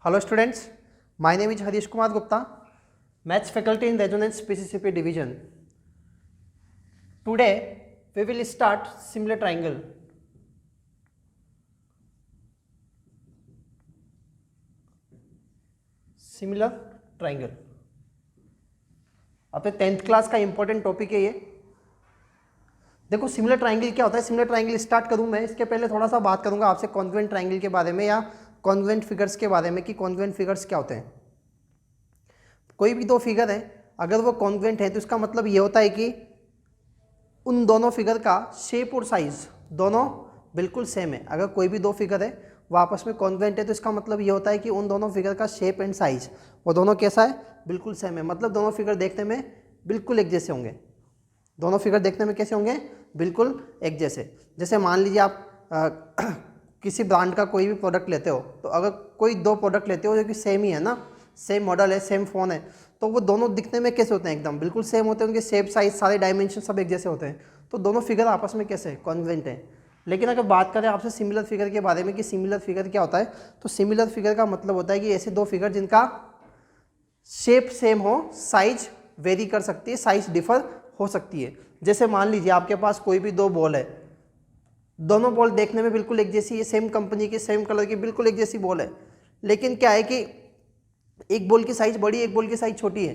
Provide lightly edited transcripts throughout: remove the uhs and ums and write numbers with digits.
Hello students, my name is Harish Kumar Gupta, Maths faculty in Resonance PCCP division. Today we will start similar triangle. Similar triangle. अपने 10th class का important topic है ये. देखो similar triangle क्या होता है. Similar triangle start करूं मैं, इसके पहले थोड़ा सा बात करूंगा आपसे कॉन्ग्रुएंट ट्राइंगल के बारे में या कॉन्ग्रुएंट फिगर्स के बारे में कि कॉन्ग्रुएंट फिगर्स क्या होते हैं. कोई भी दो फिगर है अगर वो कॉन्ग्रुएंट है तो इसका मतलब ये होता है कि उन दोनों फिगर का शेप और साइज दोनों बिल्कुल सेम है. अगर कोई भी दो फिगर है वो आपस में कॉन्ग्रुएंट है तो इसका मतलब ये होता है कि उन दोनों फिगर का शेप एंड साइज वो दोनों कैसा है, बिल्कुल सेम है. मतलब दोनों फिगर देखने में बिल्कुल एक जैसे होंगे. दोनों फिगर देखने में कैसे होंगे, बिल्कुल एक जैसे. जैसे मान लीजिए आप किसी ब्रांड का कोई भी प्रोडक्ट लेते हो तो अगर कोई दो प्रोडक्ट लेते हो जो कि सेम ही है ना, सेम मॉडल है, सेम फ़ोन है, तो वो दोनों दिखने में कैसे होते हैं, एकदम बिल्कुल सेम होते हैं. उनके शेप साइज सारे डायमेंशन सब एक जैसे होते हैं. तो दोनों फिगर आपस में कैसे कॉन्ग्रुएंट हैं. लेकिन अगर बात करें आपसे सिमिलर फिगर के बारे में कि सिमिलर फिगर क्या होता है, तो सिमिलर फिगर का मतलब होता है कि ऐसे दो फिगर जिनका शेप सेम हो, साइज वेरी कर सकती है, साइज डिफर हो सकती है. जैसे मान लीजिए आपके पास कोई भी दो बॉल है, दोनों बॉल देखने में बिल्कुल एक जैसी है, सेम कंपनी की, सेम कलर की, बिल्कुल एक जैसी बॉल है. लेकिन क्या है कि एक बॉल की साइज बड़ी, एक बॉल की साइज छोटी है.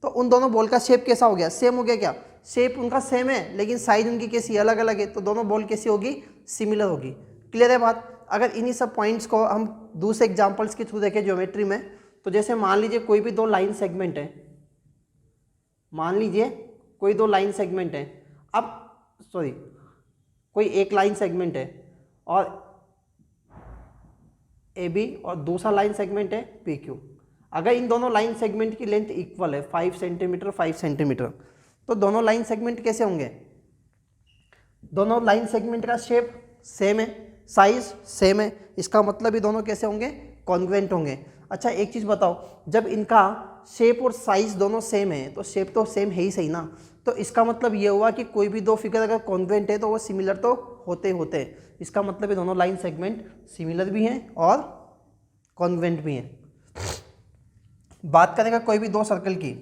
तो उन दोनों बॉल का शेप कैसा हो गया, सेम हो गया. क्या शेप उनका सेम है लेकिन साइज उनकी कैसी अलग अलग है, तो दोनों बॉल कैसी होगी, सिमिलर होगी. क्लियर है बात. अगर इन्हीं सब पॉइंट्स को हम दूसरे एग्जाम्पल्स के थ्रू देखें ज्योमेट्री में, तो जैसे मान लीजिए कोई भी दो लाइन सेगमेंट है, मान लीजिए कोई दो लाइन सेगमेंट है, अब सॉरी कोई एक लाइन सेगमेंट है और ए बी और दूसरा लाइन सेगमेंट है पी क्यू. अगर इन दोनों लाइन सेगमेंट की लेंथ इक्वल है 5 सेंटीमीटर 5 सेंटीमीटर, तो दोनों लाइन सेगमेंट कैसे होंगे, दोनों लाइन सेगमेंट का शेप सेम है, साइज सेम है. इसका मतलब ये दोनों कैसे होंगे, कॉन्ग्रुएंट होंगे. अच्छा एक चीज़ बताओ, जब इनका शेप और साइज दोनों सेम है तो शेप तो सेम है ही सही ना, तो इसका मतलब ये हुआ कि कोई भी दो फिगर अगर कॉन्ग्रुएंट है तो वो सिमिलर तो होते होते हैं. इसका मतलब ये दोनों लाइन सेगमेंट सिमिलर भी हैं और कॉन्ग्रुएंट भी हैं. बात करेगा कोई भी दो सर्कल की.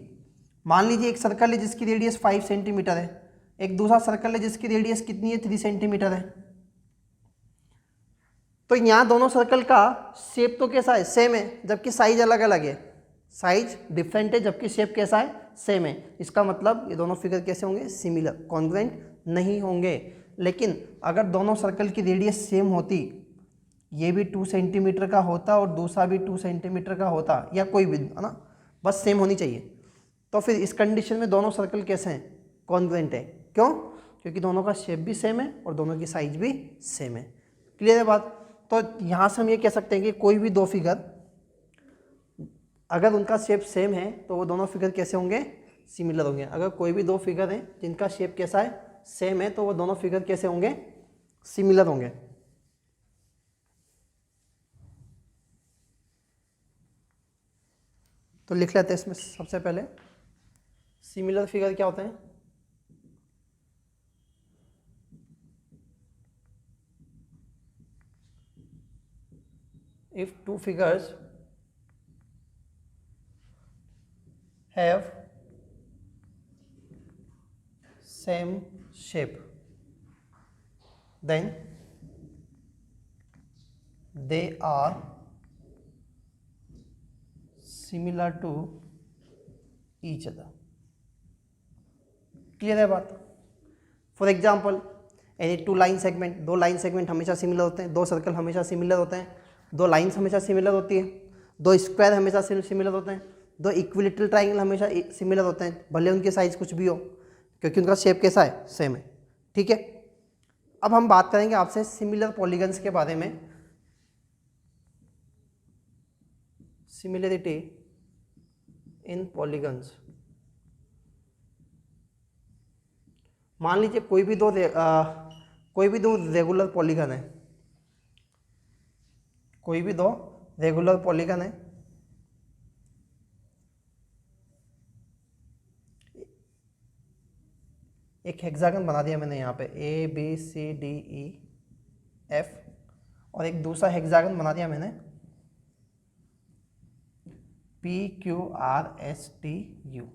मान लीजिए एक सर्कल है जिसकी रेडियस 5 सेंटीमीटर है, एक दूसरा सर्कल है जिसकी रेडियस कितनी है, 3 सेंटीमीटर है. तो यहाँ दोनों सर्कल का शेप तो कैसा है, सेम है, जबकि साइज अलग अलग है. साइज डिफरेंट है जबकि शेप कैसा है, सेम है. इसका मतलब ये दोनों फिगर कैसे होंगे, सिमिलर, कॉन्ग्रुएंट नहीं होंगे. लेकिन अगर दोनों सर्कल की रेडियस सेम होती, ये भी 2 सेंटीमीटर का होता और दूसरा भी 2 सेंटीमीटर का होता, या कोई भी है ना, बस सेम होनी चाहिए, तो फिर इस कंडीशन में दोनों सर्कल कैसे हैं, कॉन्ग्रुएंट है. क्यों, क्योंकि दोनों का शेप भी सेम है और दोनों की साइज भी सेम है. क्लियर है बात. तो यहाँ से हम ये कह सकते हैं कि कोई भी दो फिगर अगर उनका शेप सेम है तो वो दोनों फिगर कैसे होंगे, सिमिलर होंगे. अगर कोई भी दो फिगर हैं जिनका शेप कैसा है, सेम है, तो वो दोनों फिगर कैसे होंगे, सिमिलर होंगे. तो लिख लेते हैं इसमें सबसे पहले सिमिलर फिगर क्या होते हैं. If two figures have same shape then they are similar to each other. Clear है बात. For example any two line segment, दो लाइन सेगमेंट हमेशा सिमिलर होते हैं, दो सर्कल हमेशा सिमिलर होते हैं, दो लाइन्स हमेशा सिमिलर होती है, दो स्क्वायर हमेशा सिमिलर होते हैं, दो इक्विलेटरल ट्राइंगल हमेशा सिमिलर होते हैं, भले उनके साइज कुछ भी हो, क्योंकि उनका शेप कैसा है, सेम है. ठीक है. अब हम बात करेंगे आपसे सिमिलर पॉलीगन्स के बारे में. सिमिलरिटी इन पॉलीगन्स. मान लीजिए कोई भी दो रेगुलर पॉलीगन है, कोई भी दो रेगुलर पॉलीगन है, एक हेक्सागन बना दिया मैंने यहाँ पे A B C D E F, और एक दूसरा हेक्सागन बना दिया मैंने PQRSTU।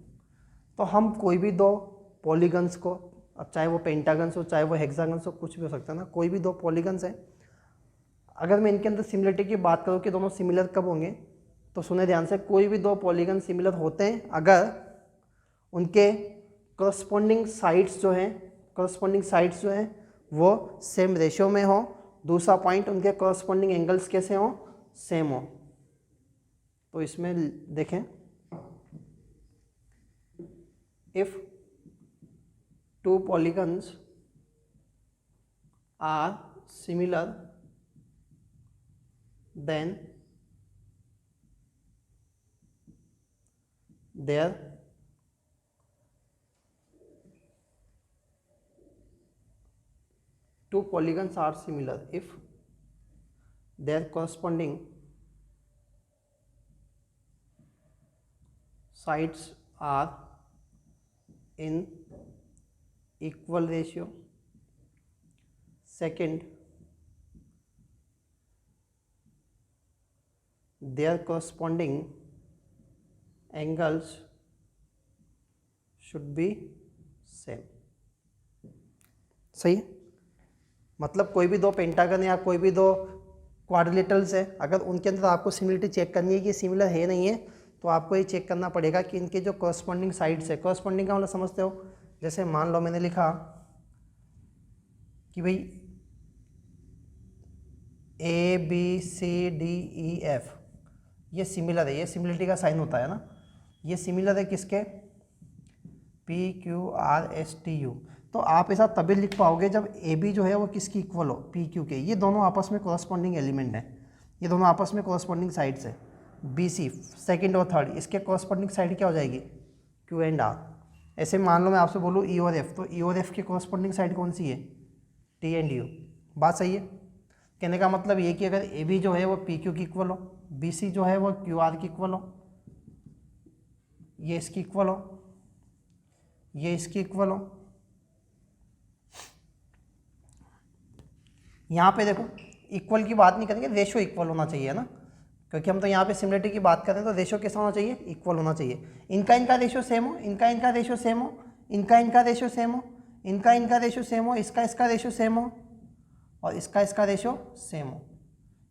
तो हम कोई भी दो पॉलीगन्स को, अब चाहे वो पेंटागन्स हो चाहे वो हेक्सागन्स हो, कुछ भी हो सकता है ना, कोई भी दो पॉलीगन्स हैं, अगर मैं इनके अंदर सिमिलरिटी की बात करूँ कि दोनों सिमिलर कब होंगे, तो सुने ध्यान से, कोई भी दो पॉलीगन सिमिलर होते हैं अगर उनके करस्पॉन्डिंग साइड्स जो हैं वो सेम रेशियो में हो। दूसरा पॉइंट, उनके करस्पॉन्डिंग एंगल्स कैसे हो, सेम हो। तो इसमें देखें, if two polygons are similar then their two polygons are similar if their corresponding sides are in equal ratio. Second, their corresponding angles should be same। सही है, मतलब कोई भी दो पेंटागन या कोई भी दो क्वाड्रिलेटरल्स है, अगर उनके अंदर आपको सिमिलरिटी चेक करनी है कि सिमिलर है नहीं है, तो आपको ये चेक करना पड़ेगा कि इनके जो कॉरस्पॉन्डिंग साइड्स है, कॉरस्पॉन्डिंग का मतलब समझते हो, जैसे मान लो मैंने लिखा कि भाई ABCDEF ये सिमिलर है, ये सिमिलरिटी का साइन होता है ना, ये सिमिलर है किसके, PQRSTU। तो आप ऐसा तभी लिख पाओगे जब AB जो है वो किसकी इक्वल हो, PQ के। ये दोनों आपस में कॉरस्पॉन्डिंग एलिमेंट हैं, ये दोनों आपस में कॉरस्पॉन्डिंग साइड्स है। BC सेकंड और थर्ड, इसके कॉरस्पॉन्डिंग साइड क्या हो जाएगी, Q एंड R। ऐसे मान लो मैं आपसे बोलूँ E और F, तो E और F की कॉरस्पॉन्डिंग साइड कौन सी है, T एंड U। बात सही है, कहने का मतलब ये कि अगर AB जो है वो PQ की इक्वल हो, BC जो है वो QR की इक्वल हो, ये इसकी इक्वल हो, ये इसकी इक्वल हो। यहाँ पे देखो इक्वल की बात नहीं करेंगे, रेशो इक्वल होना चाहिए ना, क्योंकि हम तो यहाँ पे सिमिलरिटी की बात करें तो रेशो कैसा होना चाहिए, इक्वल होना चाहिए। इनका रेशो सेम हो, इनका रेशो सेम हो, इनका रेशो सेम हो, इनका रेशो सेम हो, इसका रेशो सेम हो, और इसका रेशो सेम हो।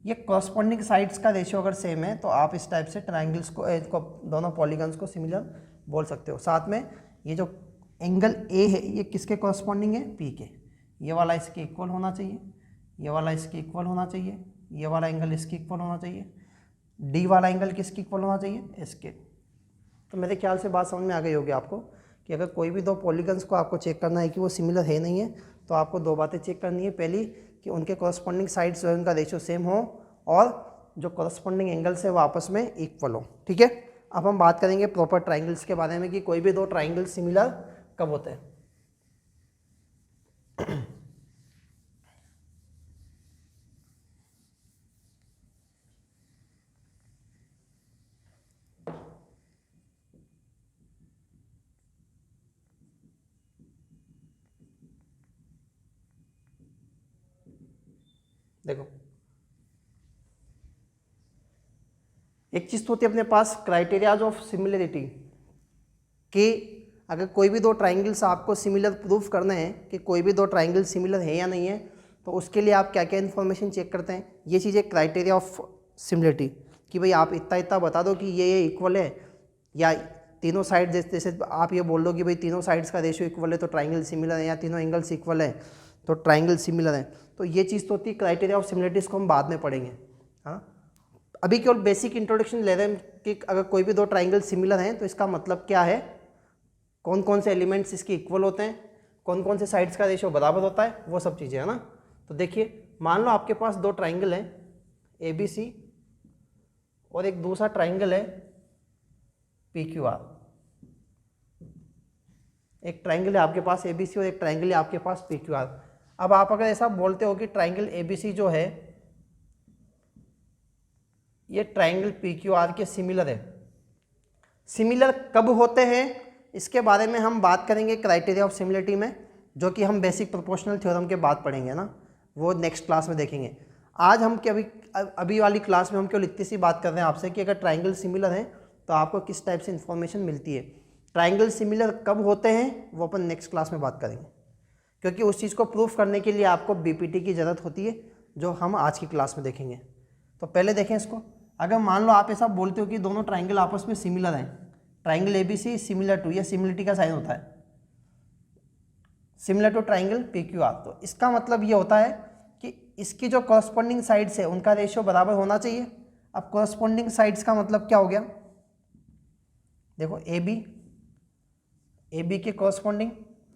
ये कॉरस्पॉन्डिंग साइड्स का रेशियो अगर सेम है तो आप इस टाइप से ट्राइंगल्स को दोनों पॉलीगन्स को सिमिलर बोल सकते हो। साथ में ये जो एंगल ए है ये किसके कॉरस्पॉन्डिंग है, पी के। ये वाला इसके इक्वल होना चाहिए, ये वाला इसके इक्वल होना चाहिए, ये वाला एंगल इसके इक्वल होना चाहिए, डी वाला एंगल किसके इक्वल होना चाहिए, इसके। तो मेरे ख्याल से बात समझ में आ गई होगी आपको कि अगर कोई भी दो पॉलीगन्स को आपको चेक करना है कि वो सिमिलर है नहीं है, तो आपको दो बातें चेक करनी है। पहली कि उनके कॉरस्पॉन्डिंग साइड्स जो है उनका रेशियो सेम हो, और जो कॉरस्पॉन्डिंग एंगल्स है वो आपस में इक्वल हो। ठीक है, अब हम बात करेंगे प्रॉपर ट्राइंगल्स के बारे में कि कोई भी दो ट्राइंगल सिमिलर कब होते हैं। देखो एक चीज़ तो होती है अपने पास क्राइटेरियाज ऑफ सिमिलरिटी, कि अगर कोई भी दो ट्राइंगल्स आपको सिमिलर प्रूफ करना है कि कोई भी दो ट्राइंगल सिमिलर है या नहीं है, तो उसके लिए आप क्या क्या इन्फॉर्मेशन चेक करते हैं। ये चीज़ एक क्राइटेरिया ऑफ सिमिलरिटी कि भाई आप इतना इतना बता दो कि ये इक्वल है, या तीनों साइड जैसे आप ये बोल दो कि भाई तीनों साइड्स का रेशियो इक्वल है तो ट्राइंगल सिमिलर है, या तीनों एंगल्स इक्वल है तो ट्राइंगल सिमिलर है। तो ये चीज़ तो होती है क्राइटेरिया ऑफ सिमिलरिटी, इसको हम बाद में पढ़ेंगे। हाँ, अभी केवल बेसिक इंट्रोडक्शन ले रहे हैं कि अगर कोई भी दो ट्राइंगल सिमिलर हैं तो इसका मतलब क्या है, कौन कौन से एलिमेंट्स इसके इक्वल होते हैं, कौन कौन से साइड्स का रेशियो बराबर होता है, वो सब चीज़ें है ना। तो देखिए मान लो आपके पास दो ट्राइंगल हैं ABC और एक दूसरा ट्राइंगल है PQR। एक ट्राइंगल है आपके पास ABC और एक ट्राइंगल है आपके पास PQR। अब आप अगर ऐसा बोलते हो कि ट्राइंगल ABC जो है ये ट्राइंगल PQR के सिमिलर है, सिमिलर कब होते हैं इसके बारे में हम बात करेंगे क्राइटेरिया ऑफ सिमिलरिटी में, जो कि हम बेसिक प्रोपोर्शनल थ्योरम के बाद पढ़ेंगे ना, वो नेक्स्ट क्लास में देखेंगे। आज हम क्या अभी वाली क्लास में हम केवल इतनी सी बात कर रहे हैं आपसे कि अगर ट्राइंगल सिमिलर है तो आपको किस टाइप से इन्फॉर्मेशन मिलती है। ट्राइंगल सिमिलर कब होते हैं वो अपन नेक्स्ट क्लास में बात करेंगे, क्योंकि उस चीज़ को प्रूफ करने के लिए आपको बीपीटी की ज़रूरत होती है, जो हम आज की क्लास में देखेंगे। तो पहले देखें इसको। अगर मान लो आप ऐसा बोलते हो कि दोनों ट्राइंगल आपस में सिमिलर हैं, ट्राइंगल एबीसी सिमिलर टू, या सिमिलिटी का साइन होता है सिमिलर टू ट्राइंगल पीक्यूआर, तो इसका मतलब ये होता है कि इसकी जो कॉरस्पॉन्डिंग साइड्स है उनका रेशियो बराबर होना चाहिए। अब कॉरस्पॉन्डिंग साइड्स का मतलब क्या हो गया, देखो ए बी के कॉरस्पॉन्डिंग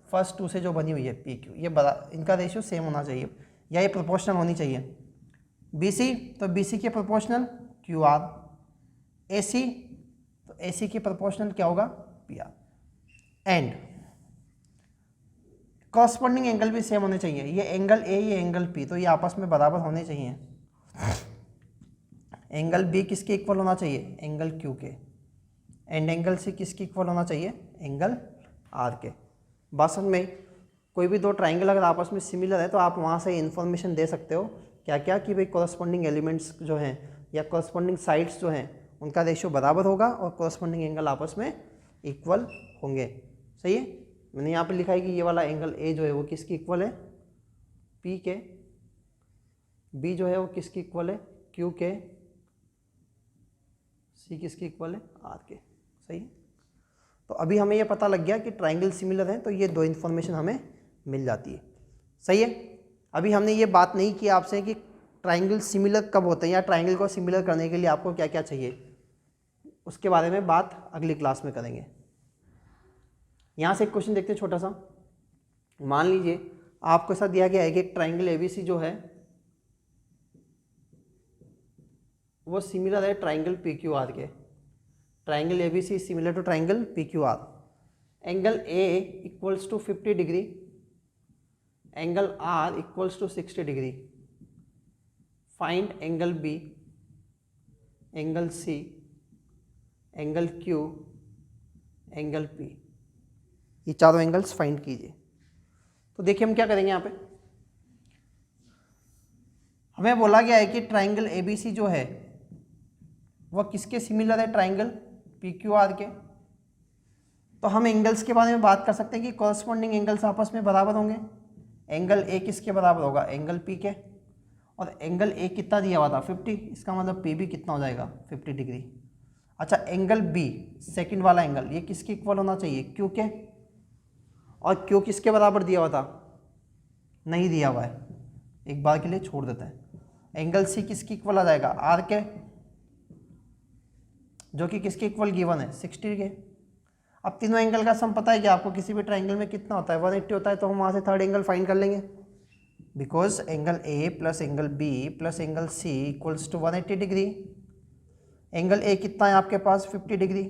फर्स्ट टू से जो बनी हुई है पी क्यू, ये इनका रेशियो सेम होना चाहिए या ये प्रोपोर्शनल होनी चाहिए। बी सी, तो बी सी के प्रोपोर्शनल क्यू आर। ए सी, तो ए सी के प्रोपोर्शनल क्या होगा P R. And corresponding angle भी सेम होने चाहिए, ये एंगल ए ये एंगल पी, तो ये आपस में बराबर होने चाहिए। एंगल बी किसके इक्वल होना चाहिए, एंगल क्यू के। एंड एंगल सी किसके इक्वल होना चाहिए, एंगल आर के। बात समझ में, कोई भी दो ट्राइंगल अगर आपस में सिमिलर है तो आप वहाँ से इन्फॉर्मेशन दे सकते हो क्या क्या, कि भाई कॉरस्पॉन्डिंग एलिमेंट्स जो हैं या कॉरस्पॉन्डिंग साइड्स जो हैं उनका रेशियो बराबर होगा और कॉरस्पॉन्डिंग एंगल आपस में इक्वल होंगे। सही है, मैंने यहाँ पे लिखा है कि ये वाला एंगल ए जो है वो किसकी इक्वल है, पी के। बी जो है वो किसकी इक्वल है, क्यू के। सी किसकी इक्वल है, आर के। सही है, तो अभी हमें ये पता लग गया कि ट्राइंगल सिमिलर हैं, तो ये दो इन्फॉर्मेशन हमें मिल जाती है। सही है, अभी हमने ये बात नहीं की आपसे कि ट्राइंगल सिमिलर कब होते हैं या ट्राइंगल को सिमिलर करने के लिए आपको क्या क्या चाहिए, उसके बारे में बात अगली क्लास में करेंगे। यहाँ से एक क्वेश्चन देखते हैं छोटा सा। मान लीजिए आपको ऐसा दिया गया है कि एक ट्राइंगल एबीसी जो है वो सिमिलर है ट्राइंगल पीक्यूआर के। Triangle ABC similar to triangle PQR. Angle A equals to 50 degree, angle R equals to 60 degree. Find angle B, angle C, angle Q, angle P. ये चारों एंगल्स फाइंड कीजिए। तो देखिए हम क्या करेंगे, यहाँ पे हमें बोला गया है कि ट्राइंगल एबीसी जो है वह किसके सिमिलर है, ट्राइंगल पीक्यूआर के। तो हम एंगल्स के बारे में बात कर सकते हैं कि कॉरस्पॉन्डिंग एंगल्स आपस में बराबर होंगे। एंगल ए किसके बराबर होगा, एंगल पी के। और एंगल ए कितना दिया हुआ था 50, इसका मतलब पी भी कितना हो जाएगा 50 डिग्री। अच्छा, एंगल बी सेकंड वाला एंगल ये किसके इक्वल होना चाहिए, क्यू के। और क्यू किसके बराबर दिया हुआ था, नहीं दिया हुआ है, एक बार के लिए छोड़ देते हैं। एंगल सी किसकी इक्वल आ जाएगा, आर के, जो कि किसके इक्वल गिवन है 60 के। अब तीनों एंगल का सम पता है कि आपको किसी भी ट्राइंगल में कितना होता है 180 होता है, तो हम वहाँ से थर्ड एंगल फाइंड कर लेंगे। Because angle A plus angle B plus angle C equals to 180 degree. Angle A कितना है आपके पास 50 डिग्री,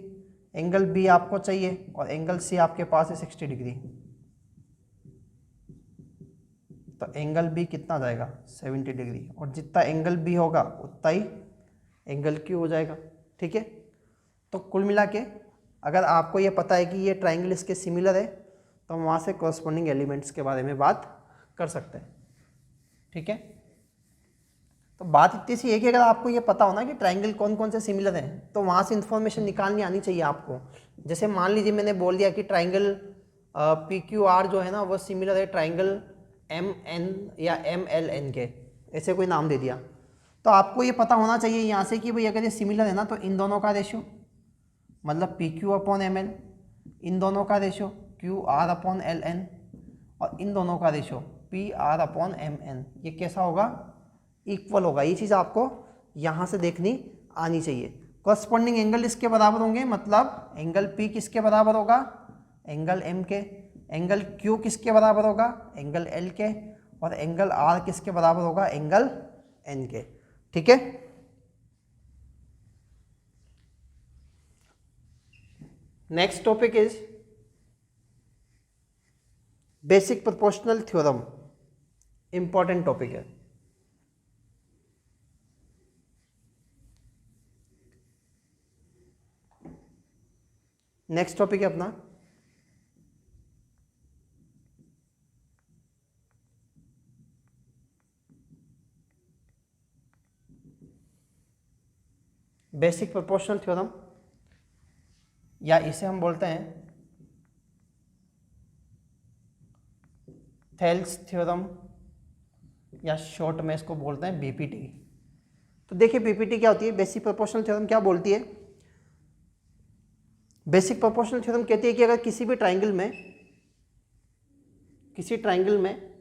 एंगल बी आपको चाहिए और एंगल सी आपके पास है 60 डिग्री। तो एंगल बी कितना जाएगा 70 डिग्री, और जितना एंगल बी होगा उतना ही एंगल क्यू हो जाएगा। ठीक है, तो कुल मिला के अगर आपको ये पता है कि ये ट्राइंगल इसके सिमिलर है तो हम वहाँ से कॉरस्पॉन्डिंग एलिमेंट्स के बारे में बात कर सकते हैं। ठीक है, तो बात इतनी सी है कि अगर आपको ये पता हो ना कि ट्राइंगल कौन कौन से सिमिलर हैं तो वहाँ से इन्फॉर्मेशन निकालनी आनी चाहिए आपको। जैसे मान लीजिए मैंने बोल दिया कि ट्राइंगल पी क्यू आर जो है ना वो सिमिलर है ट्राइंगल एम एन या एम एल एन के, ऐसे कोई नाम दे दिया, तो आपको ये पता होना चाहिए यहाँ से कि भाई अगर ये सिमिलर है ना तो इन दोनों का रेशियो मतलब P Q upon M N, इन दोनों का ratio Q R upon L N, और इन दोनों का ratio P R upon M N, ये कैसा होगा, इक्वल होगा। ये चीज़ आपको यहाँ से देखनी आनी चाहिए। कॉरस्पॉन्डिंग एंगल इसके बराबर होंगे, मतलब एंगल पी किसके बराबर होगा, एंगल एम के। एंगल क्यू किसके बराबर होगा, एंगल एल के। और एंगल आर किसके बराबर होगा, एंगल एन के। ठीक है, next topic is basic proportional theorem. Important topic है। नेक्स्ट टॉपिक है अपना बेसिक प्रोपोर्शनल थ्योरम। या इसे हम बोलते हैं थेल्स थ्योरम, या शॉर्ट में इसको बोलते हैं बीपीटी। तो देखिए बीपीटी क्या होती है, बेसिक प्रोपोर्शनल थ्योरम क्या बोलती है। बेसिक प्रोपोर्शनल थ्योरम कहती है कि अगर किसी ट्राइंगल में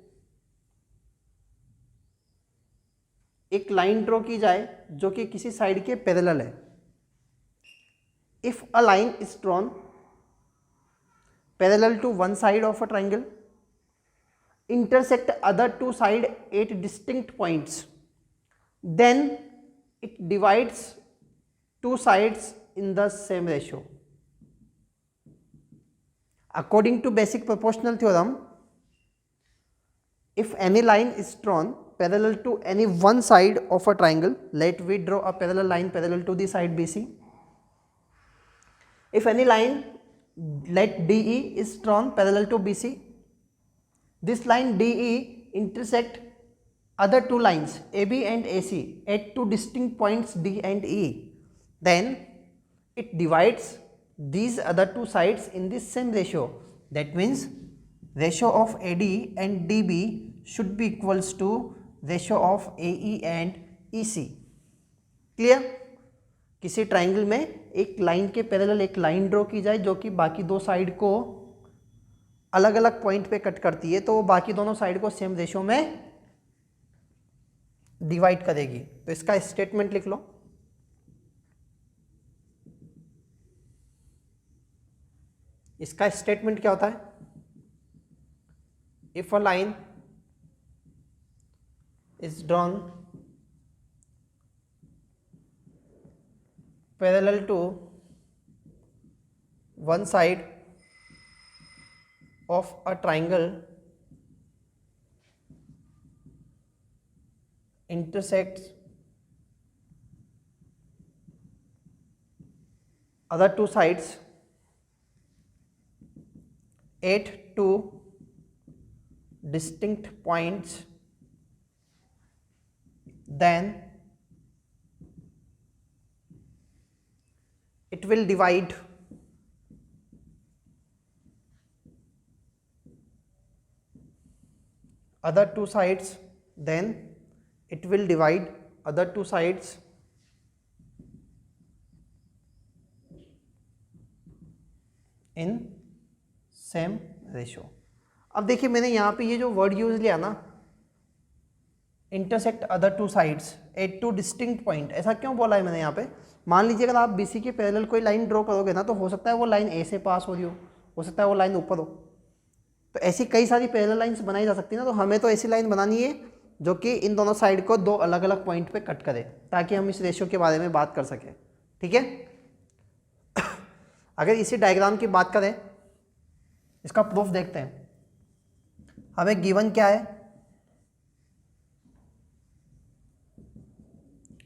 एक लाइन ड्रॉ की जाए जो कि किसी साइड के पैरेलल है। If a line is drawn parallel to one side of a triangle, intersect other two side at distinct points, then it divides two sides in the same ratio. According to basic proportional theorem, if any line is drawn parallel to any one side of a triangle, let we draw a parallel line parallel to the side BC. If any line, let DE is drawn parallel to BC, this line DE intersect other two lines AB and AC at two distinct points D and E. Then it divides these other two sides in the same ratio. That means ratio of AD and DB should be equals to ratio of AE and EC. Clear? किसी triangle में एक line के parallel एक line draw की जाए जो कि बाकी दो साइड को अलग अलग पॉइंट पे कट करती है, तो वो बाकी दोनों साइड को सेम रेशियो में डिवाइड करेगी। तो इसका स्टेटमेंट लिख लो। इसका स्टेटमेंट क्या होता है, if a line is drawn parallel to one side of a triangle intersects other two sides at two distinct points, then it will divide other two sides, then it will divide other two sides in same ratio. अब देखिए मैंने यहाँ पे ये जो word use लिया ना, intersect other two sides at two distinct point, ऐसा क्यों बोला है मैंने यहाँ पे। मान लीजिए अगर आप बीसी के पैरेलल कोई लाइन ड्रॉ करोगे ना, तो हो सकता है वो लाइन ए से पास हो रही हो सकता है वो लाइन ऊपर हो, तो ऐसी कई सारी पैरेलल लाइंस बनाई जा सकती है ना। तो हमें तो ऐसी लाइन बनानी है जो कि इन दोनों साइड को दो अलग अलग पॉइंट पे कट करे, ताकि हम इस रेशियो के बारे में बात कर सकें। ठीक है, अगर इसी डायग्राम की बात करें, इसका प्रूफ देखते हैं। हमें गिवन क्या है,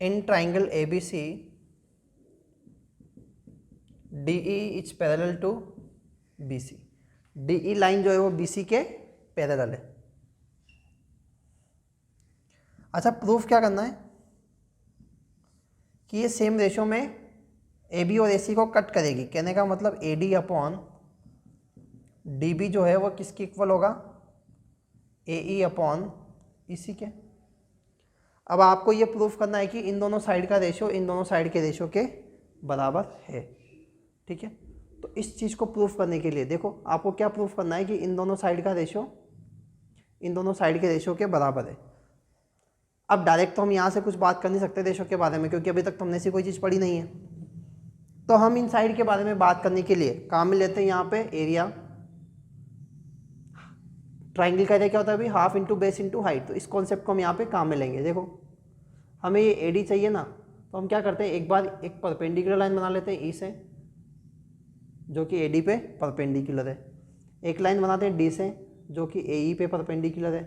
in triangle ABC DE is parallel to BC। DE line जो है वो BC के पैरेलल है। अच्छा, प्रूफ क्या करना है कि ये सेम रेशियो में AB और AC को कट करेगी। कहने का मतलब AD अपॉन DB जो है वो किसके इक्वल होगा, AE अपॉन EC के। अब आपको ये प्रूफ करना है कि इन दोनों साइड का रेशियो इन दोनों साइड के रेशियो के बराबर है। ठीक है, तो इस चीज़ को प्रूफ करने के लिए देखो आपको क्या प्रूफ करना है कि इन दोनों साइड का रेशियो इन दोनों साइड के रेशियो के बराबर है। अब डायरेक्ट तो हम यहाँ से कुछ बात कर नहीं सकते रेशियो के बारे में, क्योंकि अभी तक तो हमने ऐसी कोई चीज़ पढ़ी नहीं है। तो हम इन साइड के बारे में बात करने के लिए काम में लेते हैं यहाँ पे एरिया। ट्राइंगल का एरिया क्या होता है अभी, half into base into height. तो इस कॉन्सेप्ट को हम यहाँ पे काम में लेंगे। देखो हमें ये एडी चाहिए ना, तो हम क्या करते हैं, एक बार एक परपेंडिकुलर लाइन बना लेते हैं ई से, जो कि एडी पे परपेंडिकुलर है। एक लाइन बनाते हैं डी से, जो कि एई पे परपेंडिकुलर है।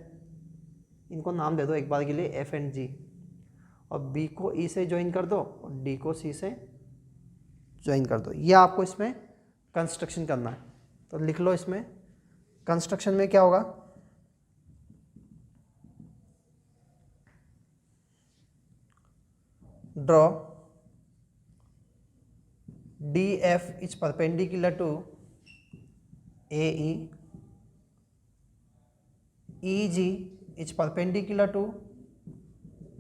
इनको नाम दे दो एक बार के लिए एफ एंड जी, और बी को ई से ज्वाइन कर दो और डी को सी से ज्वाइन कर दो। ये आपको इसमें कंस्ट्रक्शन करना है। तो लिख लो, इसमें कंस्ट्रक्शन में क्या होगा, draw DF is perpendicular to AE, EG is perpendicular to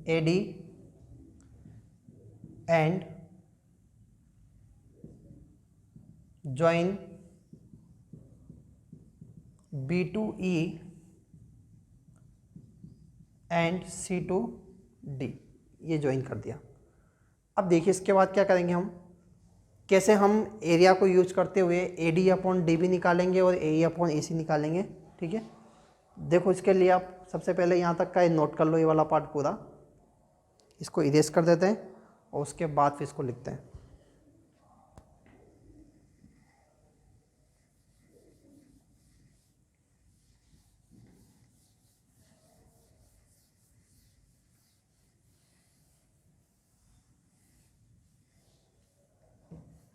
AD, and join B to E and C to D, ये ज्वाइन कर दिया। अब देखिए इसके बाद क्या करेंगे हम, कैसे हम एरिया को यूज करते हुए AD अपॉन DB निकालेंगे और AE अपॉन AC निकालेंगे। ठीक है, देखो इसके लिए आप सबसे पहले यहाँ तक का नोट कर लो, ये वाला पार्ट पूरा, इसको इरेज कर देते हैं और उसके बाद फिर इसको लिखते हैं।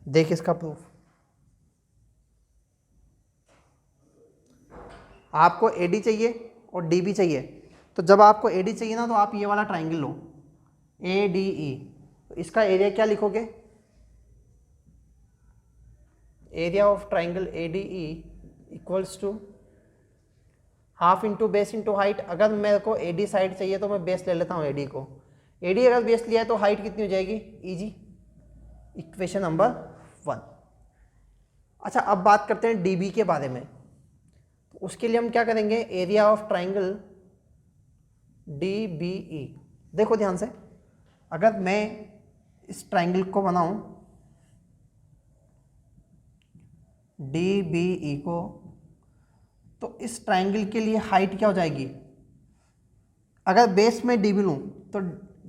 देख इसका प्रूफ, आपको AD चाहिए और DB चाहिए, तो जब आपको AD चाहिए ना तो आप ये वाला ट्राइंगल लो ADE, तो इसका एरिया क्या लिखोगे, area of triangle ADE equals to half into base into height. अगर मेरे को AD साइड चाहिए तो मैं बेस ले लेता हूँ AD को, AD अगर बेस लिया है तो हाइट कितनी हो जाएगी EG, इक्वेशन नंबर 1। अच्छा अब बात करते हैं DB के बारे में, तो उसके लिए हम क्या करेंगे, एरिया ऑफ ट्राइंगल DBE। देखो ध्यान से, अगर मैं इस ट्राइंगल को बनाऊं DBE को, तो इस ट्राइंगल के लिए हाइट क्या हो जाएगी, अगर बेस में DB लूं तो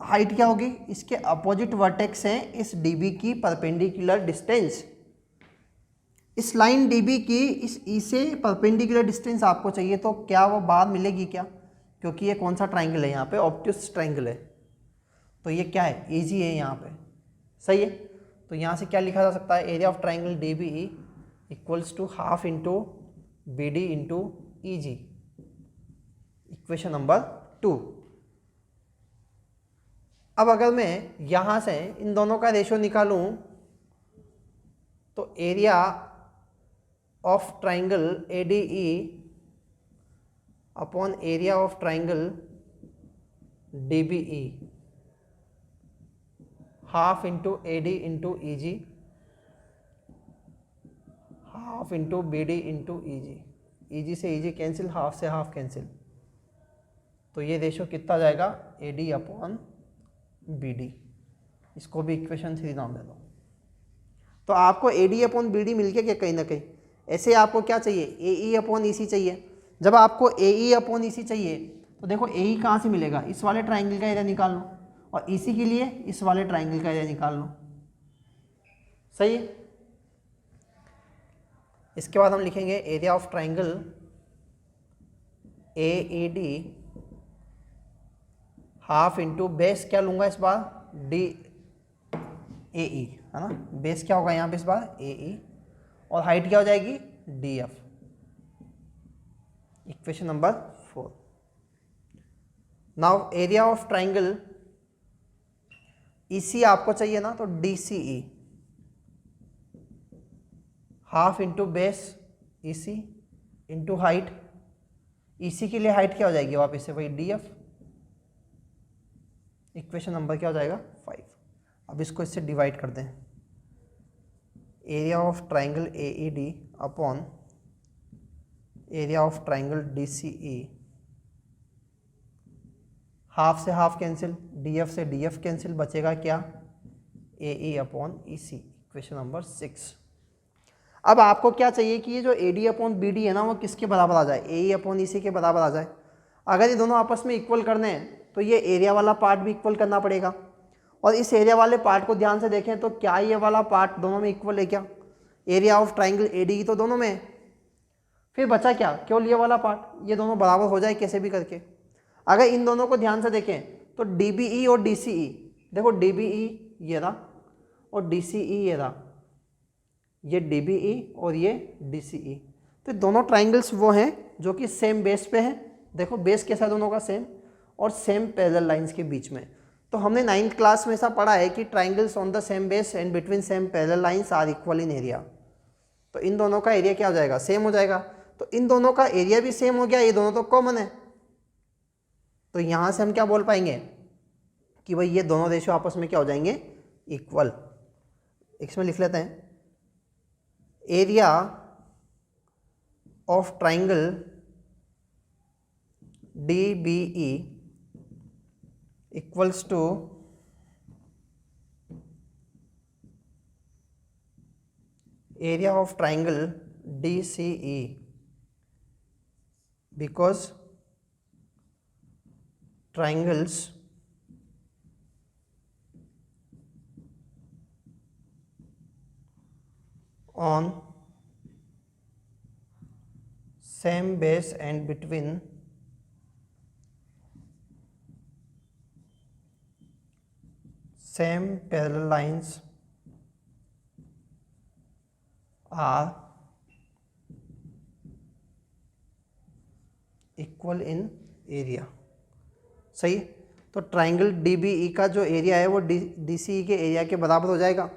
हाइट क्या होगी, इसके अपोजिट वर्टेक्स है इस DB की परपेंडिकुलर डिस्टेंस, इस लाइन DB की इस E से परपेंडिकुलर डिस्टेंस आपको चाहिए, तो क्या वो बार मिलेगी क्या, क्योंकि ये कौन सा ट्राइंगल है, यहाँ पे ऑब्ट्यूस ट्राइंगल है, तो ये क्या है AG है यहाँ पे, सही है। तो यहाँ से क्या लिखा जा सकता है, area of triangle DBE equals to half into BD into EG, equation number 2। अब अगर मैं यहाँ से इन दोनों का रेशो निकालूं तो area of triangle ADE upon area of triangle DBE half into AD into EG, half into BD into EG, EG से EG कैंसिल, हाफ से हाफ कैंसिल, तो ये रेशो कितना जाएगा AD अपॉन BD, इसको भी इक्वेशन 3 नाम दे दो। तो आपको AD अपॉन BD मिल गया क्या, कहीं ना कहीं ऐसे आपको क्या चाहिए AE अपॉन EC चाहिए। जब आपको AE अपॉन EC चाहिए तो देखो AE कहाँ से मिलेगा, इस वाले ट्राइंगल का एरिया निकाल लो, और EC के लिए इस वाले ट्राइंगल का एरिया निकाल लो, सही है। इसके बाद हम लिखेंगे area of triangle AED half into base क्या लूँगा इस बार DAE, है ना, बेस क्या होगा यहाँ पे इस बार AE, और हाइट क्या हो जाएगी DF, equation number 4। Now area of triangle EC आपको चाहिए ना, तो DCE half into base EC into height, EC के लिए हाइट क्या हो जाएगी वापस से वही DF, इक्वेशन नंबर क्या हो जाएगा 5। अब इसको इससे डिवाइड कर दें, area of triangle AED upon area of triangle DCE, half से हाफ कैंसिल, DF से DF कैंसिल, बचेगा क्या AE upon EC, equation number 6। अब आपको क्या चाहिए कि ये जो AD अपॉन BD है ना वो किसके बराबर आ जाए, AE अपॉन EC के बराबर आ जाए। अगर ये दोनों आपस में इक्वल करने हैं तो ये एरिया वाला पार्ट भी इक्वल करना पड़ेगा, और इस एरिया वाले पार्ट को ध्यान से देखें तो क्या ये वाला पार्ट दोनों में इक्वल है क्या, एरिया ऑफ ट्राइंगल ADE तो दोनों में है, फिर बचा क्या, केवल ये वाला पार्ट, ये दोनों बराबर हो जाए कैसे भी करके। अगर इन दोनों को ध्यान से देखें तो DBE और DCE, देखो DBE ये रहा और DCE ये रहा, ये DBE और ये DCE, तो दोनों ट्राइंगल्स वो हैं जो कि सेम बेस पे हैं। देखो बेस कैसा दोनों का सेम, और सेम पैरेलल लाइंस के बीच में, तो हमने 9th क्लास में ऐसा पढ़ा है कि triangles on the same base and between same parallel lines are equal in area. तो इन दोनों का एरिया क्या हो जाएगा, सेम हो जाएगा। तो इन दोनों का एरिया भी सेम हो गया, ये दोनों तो कॉमन है। तो यहाँ से हम क्या बोल पाएंगे कि भाई ये दोनों रेशियो आपस में क्या हो जाएंगे, इक्वल। इसमें लिख लेते हैं area of triangle DBE equals to area of triangle DCE because triangles on same base and between same parallel lines are equal in area. सही। तो ट्राइंगल DBE का जो एरिया है वो DCE के एरिया के बराबर हो जाएगा।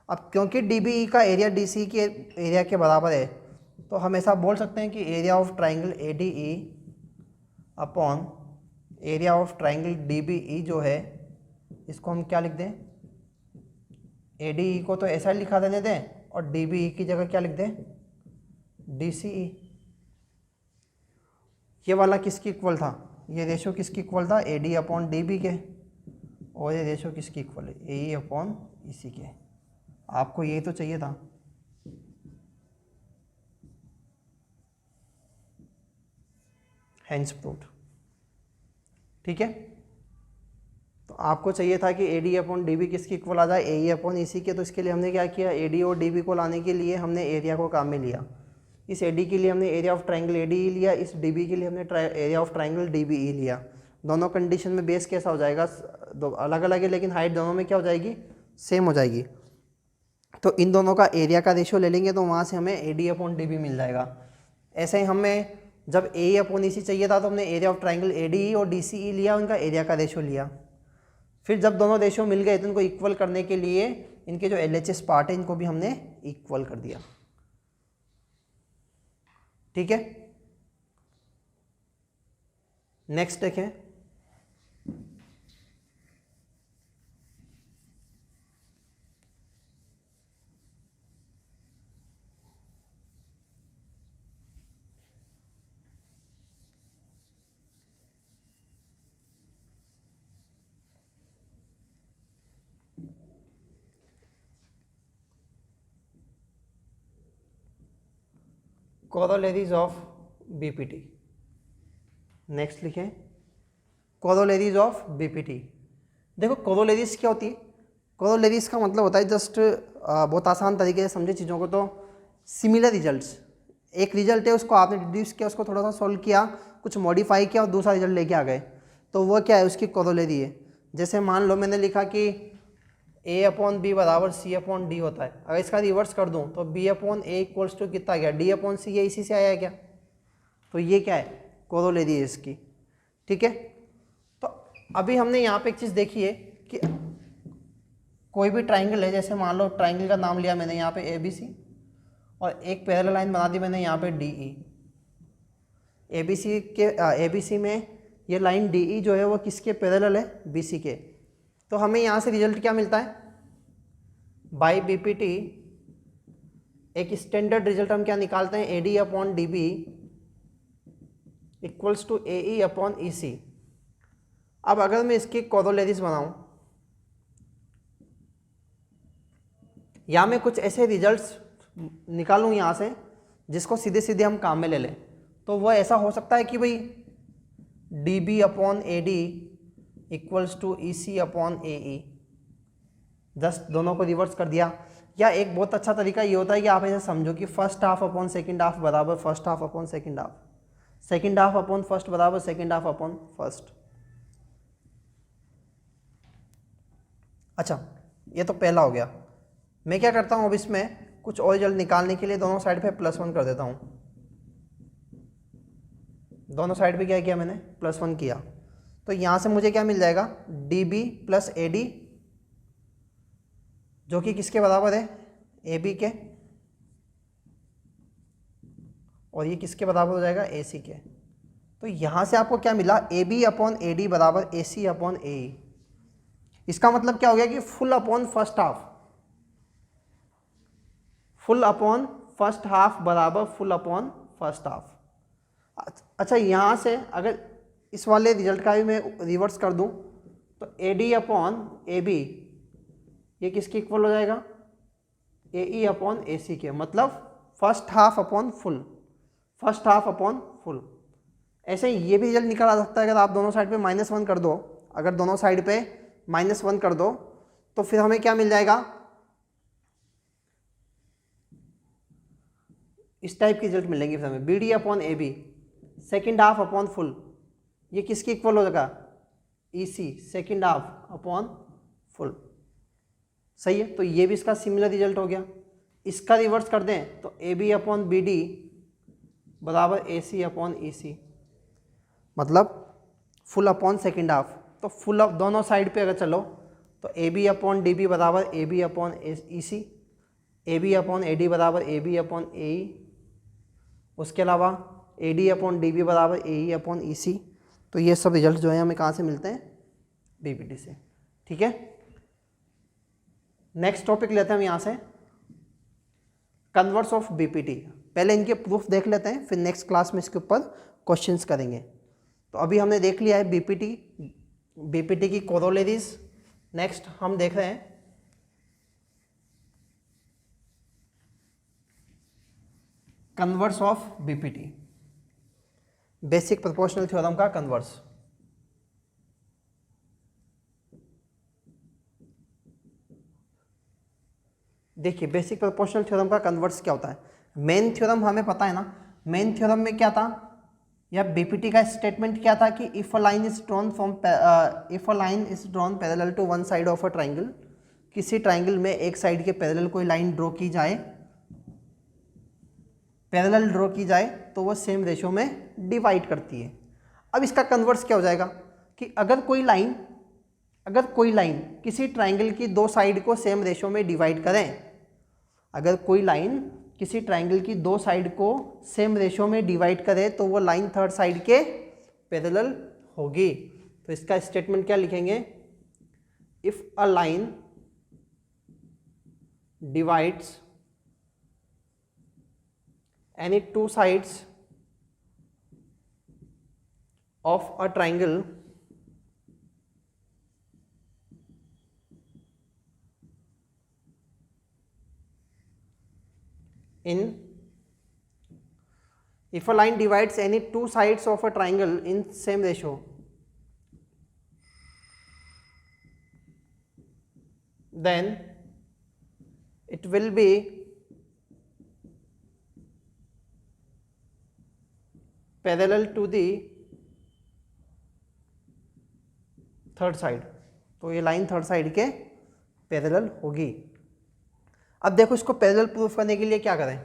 अब क्योंकि DBE का एरिया DCE के एरिया के बराबर है तो हम ऐसा बोल सकते हैं कि area of triangle ADE upon area of triangle DBE जो है इसको हम क्या लिख दें, ADE को तो ऐसा लिखा देने दें और DBE की जगह क्या लिख दें, DCE। ये वाला किसकी इक्वल था, ये रेशो किसकी इक्वल था, AD अपॉन DB के, और ये रेशो किसकी इक्वल है, AE अपॉन EC के। आपको ये तो चाहिए था। Hence proved. ठीक है, तो आपको चाहिए था कि AD अपॉन DB किसकी इक्वल आ जाए, AE अपॉन EC के। तो इसके लिए हमने क्या किया, AD और DB को लाने के लिए हमने एरिया को काम में लिया। इस AD के लिए हमने एरिया ऑफ ट्राइंगल ADE लिया, इस DB के लिए हमने एरिया ऑफ ट्राइंगल DBE लिया। दोनों कंडीशन में बेस कैसा हो जाएगा, दो अलग अलग है लेकिन हाइट दोनों में क्या हो जाएगी, सेम हो जाएगी। तो इन दोनों का एरिया का रेशियो ले लेंगे तो वहाँ से हमें AD अपॉन DB मिल जाएगा। ऐसे ही हमें जब AE अपॉन EC चाहिए था तो हमने एरिया ऑफ ट्राइंगल ADE और DCE लिया, उनका एरिया का रेशियो लिया। फिर जब दोनों रेशियो मिल गए तो इनको इक्वल करने के लिए इनके जो LHS पार्ट है इनको भी हमने इक्वल कर दिया। ठीक है, नेक्स्ट देखें। Corollaries of BPT। नेक्स्ट लिखें कोरोलरीज ऑफ BPT। देखो कोरोलरीज क्या होती है, कोरोलरीज का मतलब होता है जस्ट बहुत आसान तरीके से समझे चीज़ों को तो सिमिलर रिजल्ट्स। एक रिजल्ट है उसको आपने डिड्यूस किया, उसको थोड़ा सा सॉल्व किया, कुछ मॉडिफाई किया और दूसरा रिजल्ट लेके आ गए, तो वो क्या है, उसकी कोरोलरी है। जैसे मान लो मैंने लिखा कि A अपॉन B बराबर C अपॉन D होता है। अगर इसका रिवर्स कर दूं तो B upon A equals to कितना गया, D अपॉन C, ये इसी से आया है क्या। तो ये क्या है, कोरोलरी है इसकी। ठीक है, तो अभी हमने यहाँ पे एक चीज़ देखी है कि कोई भी ट्राइंगल है, जैसे मान लो ट्राइंगल का नाम लिया मैंने यहाँ पे ABC और एक पैरेलल लाइन बना दी मैंने यहाँ पे DE। ABC में ये लाइन DE जो है वो किसके पैरेलल है, BC के। तो हमें यहाँ से रिजल्ट क्या मिलता है, बाय BPT एक स्टैंडर्ड रिजल्ट हम क्या निकालते हैं, AD upon DB equals to AE upon EC। अब अगर मैं इसकी कोरोलरीज बनाऊं या मैं कुछ ऐसे रिजल्ट्स निकालूं यहाँ से जिसको सीधे सीधे हम काम में ले लें, तो वो ऐसा हो सकता है कि भाई DB upon AD equals to EC upon AE, just दोनों को रिवर्स कर दिया। या एक बहुत अच्छा तरीका ये होता है कि आप ऐसे समझो कि first half upon second half बराबर first half upon second half, second half upon first बराबर सेकंड हाफ अपॉन फर्स्ट। अच्छा, ये तो पहला हो गया। मैं क्या करता हूँ, अब इसमें कुछ और रिजल्ट निकालने के लिए दोनों साइड पे +1 कर देता हूँ। दोनों साइड पे क्या किया मैंने, +1 किया। तो यहाँ से मुझे क्या मिल जाएगा, D B plus A D, जो कि किसके बराबर है, ए बी के, और ये किसके बराबर हो जाएगा, ए सी के। तो यहाँ से आपको क्या मिला, A B upon A D बराबर ए सी अपॉन ए ई। इसका मतलब क्या हो गया कि full upon first half, full upon first half बराबर फुल अपॉन फर्स्ट हाफ। अच्छा, यहाँ से अगर इस वाले रिजल्ट का भी मैं रिवर्स कर दूँ तो A D upon A B ये किसके इक्वल हो जाएगा, ए ई अपॉन ए सी के, मतलब first half upon full, first half upon full. ऐसे ही ये भी रिजल्ट निकल आ सकता है अगर आप दोनों साइड पे -1 कर दो, अगर दोनों साइड पे -1 कर दो तो फिर हमें क्या मिल जाएगा, इस टाइप की रिजल्ट मिलेंगे फिर हमें, B D upon A B second half upon full, ये किसके इक्वल हो जाएगा, E C second half upon full. सही है, तो ये भी इसका सिमिलर रिजल्ट हो गया। इसका रिवर्स कर दें तो A B upon B D बराबर A C upon E C, मतलब फुल अपॉन सेकेंड हाफ। तो फुल ऑफ दोनों साइड पे अगर चलो तो A B upon D B बराबर A B upon E C, A B upon A D बराबर A B upon A E, उसके अलावा A D upon D B बराबर ए ई अपॉन ई सी। तो ये सब रिजल्ट जो है हमें कहाँ से मिलते हैं, बी पी टी से। ठीक है, नेक्स्ट टॉपिक लेते हैं हम यहाँ से, converse of B P T. पहले इनके प्रूफ देख लेते हैं, फिर नेक्स्ट क्लास में इसके ऊपर क्वेश्चंस करेंगे। तो अभी हमने देख लिया है बीपीटी की कोरोलरीज। नेक्स्ट हम देख रहे हैं converse of BPT, basic proportional theorem का कन्वर्स। देखिए बेसिक प्रोपोर्शनल थ्योरम का कन्वर्स क्या होता है। मेन थ्योरम हमें पता है ना, मेन थ्योरम में क्या था, या बीपीटी का स्टेटमेंट क्या था कि if a line is drawn parallel to one side of a triangle, किसी ट्राइंगल में एक साइड के पैरेलल कोई लाइन ड्रॉ की जाए, पैरेलल ड्रॉ की जाए तो वो सेम रेशो में डिवाइड करती है। अब इसका कन्वर्स क्या हो जाएगा कि अगर कोई लाइन किसी ट्राइंगल की दो साइड को सेम रेशो में डिवाइड करें, अगर कोई लाइन किसी ट्राइंगल की दो साइड को सेम रेशो में डिवाइड करे तो वो लाइन थर्ड साइड के पैरेलल होगी। तो इसका स्टेटमेंट क्या लिखेंगे, if a line divides any two sides of a triangle if a line divides any two sides of a triangle in same ratio, then it will be parallel to the third side. तो ये line third side के parallel होगी। अब देखो इसको parallel proof करने के लिए क्या करें,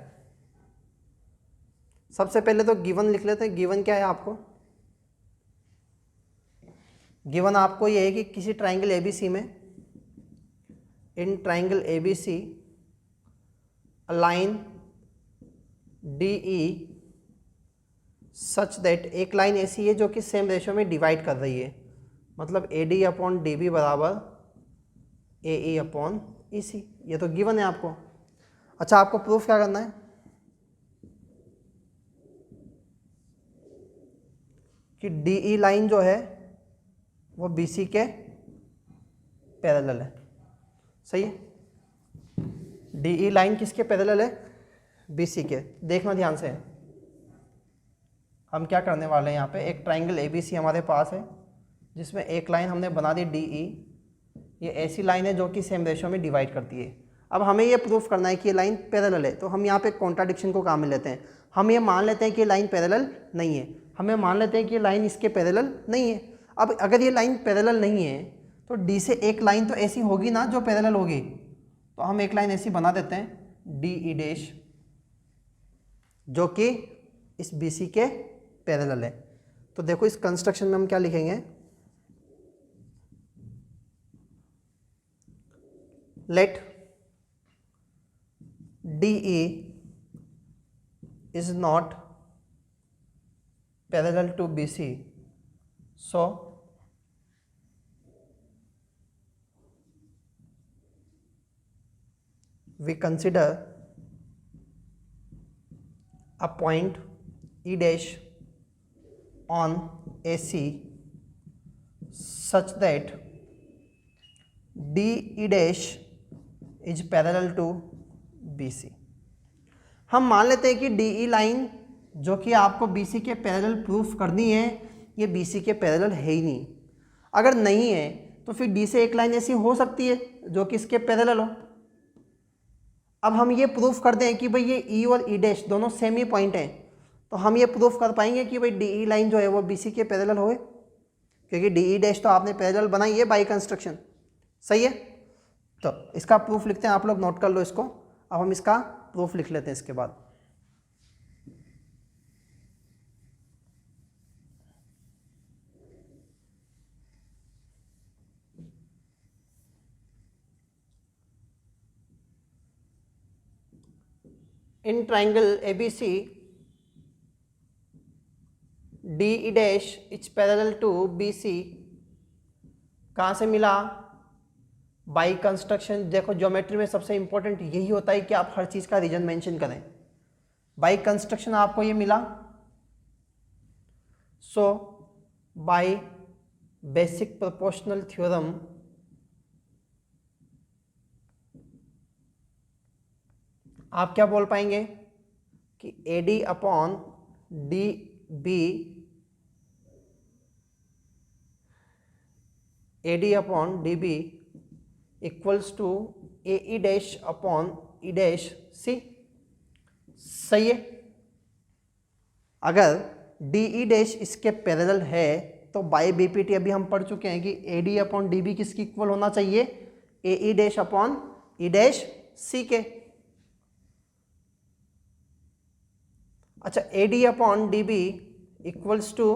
सबसे पहले तो गिवन लिख लेते हैं। गिवन क्या है आपको, गिवन आपको ये है कि किसी ट्राइंगल एबीसी में, in triangle ABC line D E such that, एक लाइन ऐसी है जो कि सेम रेशो में डिवाइड कर रही है, मतलब A D upon D B बराबर ए ई अपॉन ई सी। ये तो गिवन है आपको। अच्छा, आपको प्रूफ क्या करना है कि डी ई लाइन जो है वो बी सी के पैरेलल है। सही है, डी ई लाइन किसके पैरेलल है, बी सी के। देखना ध्यान से, हम क्या करने वाले हैं यहाँ पे, एक ट्राइंगल ए बी सी हमारे पास है जिसमें एक लाइन हमने बना दी डी ई, ये ऐसी लाइन है जो कि सेम रेशो में डिवाइड करती है। अब हमें ये प्रूफ करना है कि ये लाइन पैरेलल है, तो हम यहाँ पे कॉन्ट्राडिक्शन को काम में लेते हैं। हम ये मान लेते हैं कि ये लाइन पैरेलल नहीं है, हमें मान लेते हैं कि ये लाइन इसके पैरेलल नहीं है। अब अगर ये लाइन पैरेलल नहीं है तो डी से एक लाइन तो ऐसी होगी ना जो पैरेलल होगी, तो हम एक लाइन ऐसी बना देते हैं डी ई डैश, जो कि इस बी सी के पैरेलल है। तो देखो इस कंस्ट्रक्शन में हम क्या लिखेंगे, let DE is not parallel to BC, so we consider a point E dash on AC such that DE dash is parallel to BC। हम मान लेते हैं कि DE लाइन जो कि आपको BC के पैरेलल प्रूफ करनी है, ये BC के पैरेलल है ही नहीं। अगर नहीं है तो फिर D से एक लाइन ऐसी हो सकती है जो कि इसके पैरेलल हो। अब हम ये प्रूफ कर दें कि भाई ये E और E डैश दोनों सेम ही पॉइंट हैं, तो हम ये प्रूफ कर पाएंगे कि भाई DE लाइन जो है वो BC के पैरेलल होए, क्योंकि DE डैश तो आपने पैरेलल बनाई है बाई कंस्ट्रक्शन। सही है, तो इसका प्रूफ लिखते हैं, आप लोग नोट कर लो इसको। अब हम इसका प्रूफ लिख लेते हैं इसके बाद। In triangle ABC DE dash is parallel to BC, कहाँ से मिला? By construction. देखो ज्योमेट्री में सबसे इंपॉर्टेंट यही होता है कि आप हर चीज़ का रीजन मेंशन करें। बाई कंस्ट्रक्शन आपको ये मिला, so by basic proportional theorem आप क्या बोल पाएंगे कि AD upon DB AD upon DB equals to AE dash upon E dash C। सही है, अगर DE डैश इसके पैरेलल है तो बाय BPT अभी हम पढ़ चुके हैं कि AD अपॉन DB किसकी इक्वल होना चाहिए? AE dash upon E dash C के। अच्छा, AD upon DB equals to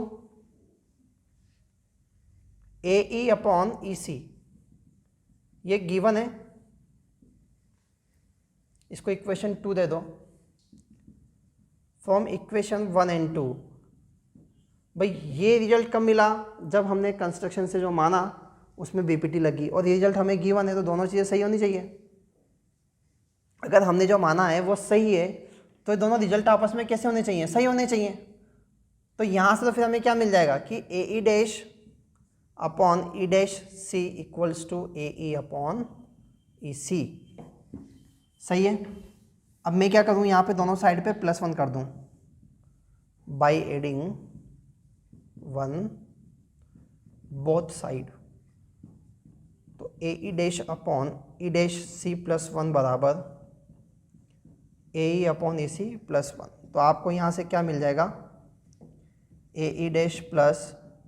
AE upon EC, ये गिवन है, इसको इक्वेशन 2 दे दो। फ्रॉम इक्वेशन 1 एंड 2, भाई ये रिजल्ट कब मिला? जब हमने कंस्ट्रक्शन से जो माना उसमें BPT लगी, और ये रिजल्ट हमें गिवन है, तो दोनों चीज़ें सही होनी चाहिए। अगर हमने जो माना है वो सही है तो ये दोनों रिजल्ट आपस में कैसे होने चाहिए? सही होने चाहिए। तो यहाँ से तो फिर हमें क्या मिल जाएगा कि AE dash upon E dash C equals to AE upon EC। सही है, अब मैं क्या करूँ, यहाँ पे दोनों साइड पे +1 कर दूँ बाई एडिंग 1 बोथ साइड। तो AE dash upon E dash C +1 बराबर AE अपॉन EC +1। तो आपको यहाँ से क्या मिल जाएगा? AE dash plus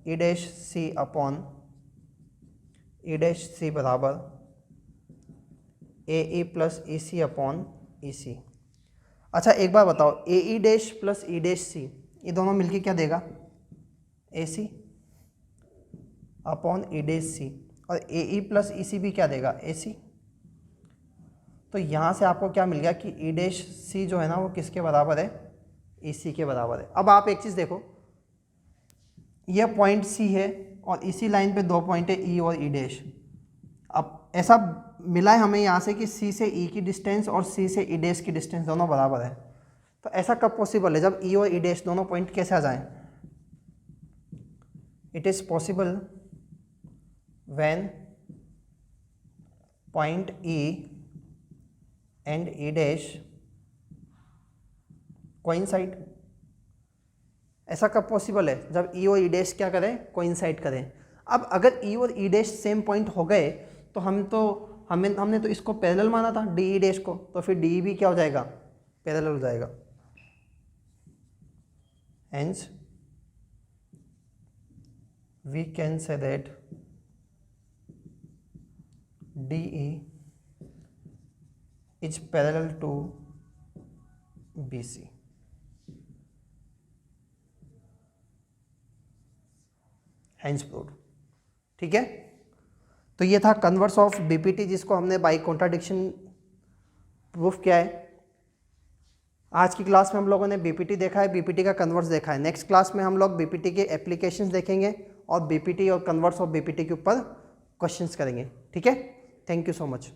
E dash C upon E dash C बराबर AE plus EC upon EC। अच्छा एक बार बताओ, AE dash plus E dash C ये दोनों मिलके क्या देगा? AC upon E dash C, और AE प्लस EC भी क्या देगा? AC। तो यहाँ से आपको क्या मिल गया कि E डैश C जो है ना वो किसके बराबर है? EC के बराबर है। अब आप एक चीज़ देखो, यह पॉइंट C है और इसी लाइन पे दो पॉइंट है E और E डैश। अब ऐसा मिला है हमें यहाँ से कि C से E की डिस्टेंस और C से E डैश की डिस्टेंस दोनों बराबर है। तो ऐसा कब पॉसिबल है? जब E और E डैश दोनों पॉइंट कैसे आ जाएं? It is possible when point E and E dash coincide. ऐसा कब पॉसिबल है? जब E और E डैश क्या करें? कोइंसाइड करें। अब अगर E और E डैश सेम पॉइंट हो गए तो हमने तो इसको पैरेलल माना था DE डैश को, तो फिर DE भी क्या हो जाएगा? पैरेलल हो जाएगा। Hence we can say that DE is parallel to BC। Hence proved. ठीक है, तो ये था कन्वर्स ऑफ बीपीटी जिसको हमने बाई कॉन्ट्राडिक्शन प्रूफ किया है। आज की क्लास में हम लोगों ने बीपीटी देखा है, बीपीटी का कन्वर्स देखा है। नेक्स्ट क्लास में हम लोग बीपीटी के एप्लीकेशंस देखेंगे और बीपीटी और कन्वर्स ऑफ बीपीटी के ऊपर क्वेश्चंस करेंगे। ठीक है, थैंक यू सो मच।